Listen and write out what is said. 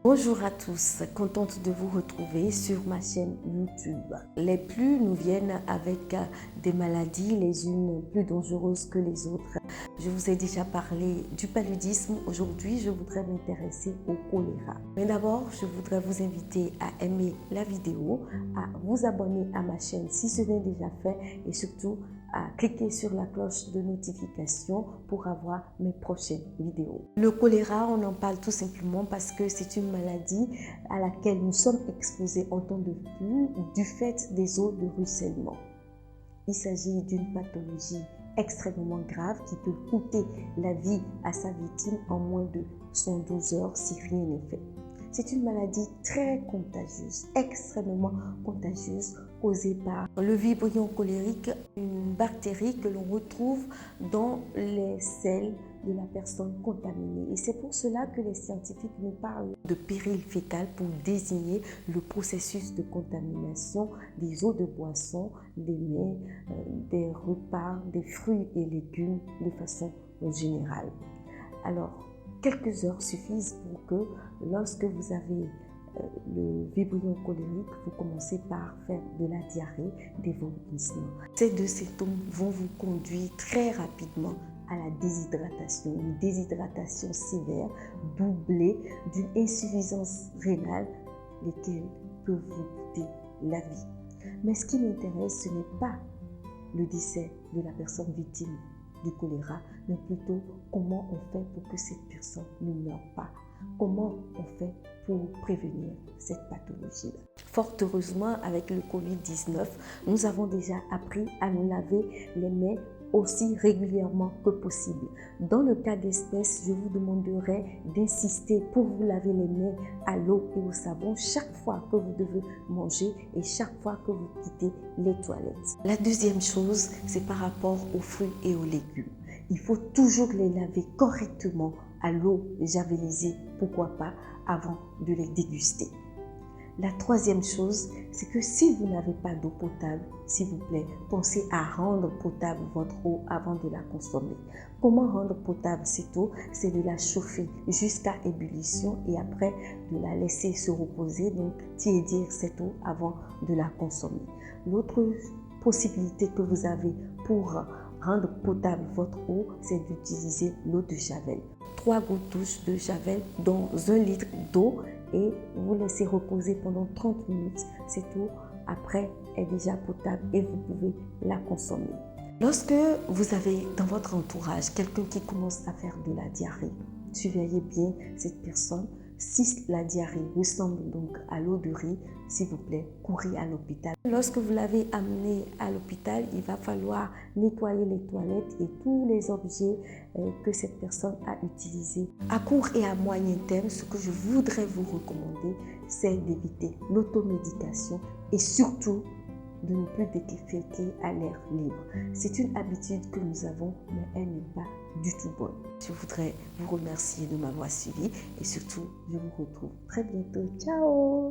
Bonjour à tous, contente de vous retrouver sur ma chaîne YouTube. Les pluies nous viennent avec des maladies, les unes plus dangereuses que les autres. Je vous ai déjà parlé du paludisme. Aujourd'hui, je voudrais m'intéresser au choléra. Mais d'abord, je voudrais vous inviter à aimer la vidéo, à vous abonner à ma chaîne si ce n'est déjà fait et surtout à cliquer sur la cloche de notification pour avoir mes prochaines vidéos. Le choléra, on en parle tout simplement parce que c'est une maladie à laquelle nous sommes exposés en temps de pluie du fait des eaux de ruissellement. Il s'agit d'une pathologie extrêmement grave qui peut coûter la vie à sa victime en moins de 112 heures si rien n'est fait. C'est une maladie très contagieuse, extrêmement contagieuse, causée par le vibrio cholérique, une bactérie que l'on retrouve dans les selles de la personne contaminée. Et c'est pour cela que les scientifiques nous parlent de péril fécal pour désigner le processus de contamination des eaux de boisson, des mets, des repas, des fruits et légumes de façon générale. Alors, quelques heures suffisent pour que lorsque vous avez le vibrio cholérique, vous commencez par faire de la diarrhée, des vomissements. Ces deux symptômes vont vous conduire très rapidement à la déshydratation, une déshydratation sévère doublée d'une insuffisance rénale, lesquelles peuvent vous coûter la vie. Mais ce qui m'intéresse, ce n'est pas le décès de la personne victime du choléra, mais plutôt comment on fait pour que cette personne ne meure pas. Comment on fait pour prévenir cette pathologie-là. Fort heureusement, avec le Covid-19, nous avons déjà appris à nous laver les mains aussi régulièrement que possible. Dans le cas d'espèce, je vous demanderai d'insister pour vous laver les mains à l'eau et au savon chaque fois que vous devez manger et chaque fois que vous quittez les toilettes. La deuxième chose, c'est par rapport aux fruits et aux légumes. Il faut toujours les laver correctement à l'eau javelisée, pourquoi pas, avant de les déguster. La troisième chose, c'est que si vous n'avez pas d'eau potable, s'il vous plaît, pensez à rendre potable votre eau avant de la consommer. Comment rendre potable cette eau? C'est de la chauffer jusqu'à ébullition et après de la laisser se reposer, donc tiédir cette eau avant de la consommer. L'autre possibilité que vous avez pour rendre potable votre eau, c'est d'utiliser l'eau de Javel. 3 gouttes de Javel dans 1 litre d'eau et vous laissez reposer pendant 30 minutes. Cette eau, après, est déjà potable et vous pouvez la consommer. Lorsque vous avez dans votre entourage quelqu'un qui commence à faire de la diarrhée, surveillez bien cette personne. Si la diarrhée ressemble donc à l'eau de riz, s'il vous plaît, courez à l'hôpital. Lorsque vous l'avez amené à l'hôpital, il va falloir nettoyer les toilettes et tous les objets que cette personne a utilisés. À court et à moyen terme, ce que je voudrais vous recommander, c'est d'éviter l'automédication et surtout de ne plus déféquer à l'air libre. C'est une habitude que nous avons, mais elle n'est pas du tout bonne. Je voudrais vous remercier de m'avoir suivi et surtout, je vous retrouve très bientôt. Ciao!